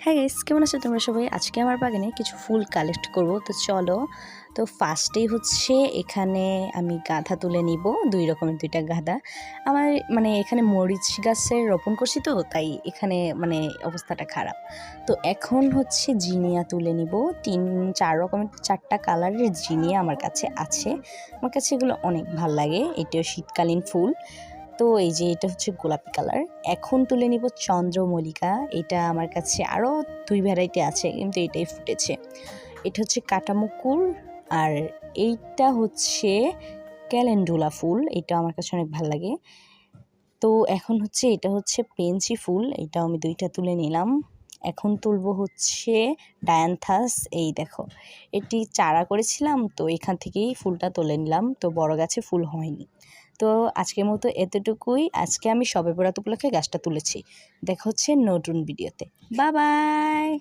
হ্যাঁ গাইস, কেমন আছো তোমরা সবাই? আজকে আমার বাগানে কিছু ফুল কালেক্ট করব, তো চলো। তো ফার্স্টেই হচ্ছে এখানে আমি গাঁদা তুলে নিব, দুই রকমের দুইটা গাঁদা। আমার এখানে মরিচ গাছের রোপণ করছি, তো তাই এখানে অবস্থাটা খারাপ। তো এখন হচ্ছে জিনিয়া তুলে নিব, চার রকমের চারটা কালারের জিনিয়া আমার কাছে আছে। আমার কাছে এগুলো অনেক ভাল লাগে, এটাও শীতকালীন ফুল। তো এই যে এটা হচ্ছে গোলাপি কালার। এখন তুলে নিব চন্দ্রমল্লিকা, এটা আমার কাছে আরও দুই ভ্যারাইটি আছে, কিন্তু এটাই ফুটেছে। এটা হচ্ছে কাটামুকুর, আর এইটা হচ্ছে ক্যালেন্ডুলা ফুল, এটা আমার কাছে অনেক ভালো লাগে। তো এখন হচ্ছে এটা হচ্ছে পেন্সি ফুল, এটাও আমি দুইটা তুলে নিলাম। এখন তুলব হচ্ছে ডায়ান্থাস, এই দেখো এটি চারা করেছিলাম, তো এখান থেকেই ফুলটা তুলে নিলাম, তো বড় গাছে ফুল হয়নি। তো আজকের মতো এতটুকুই। আজকে আমি শবে বরাত উপলক্ষে গাছটা তুলেছি। দেখা হচ্ছে নতুন ভিডিওতে। Bye bye.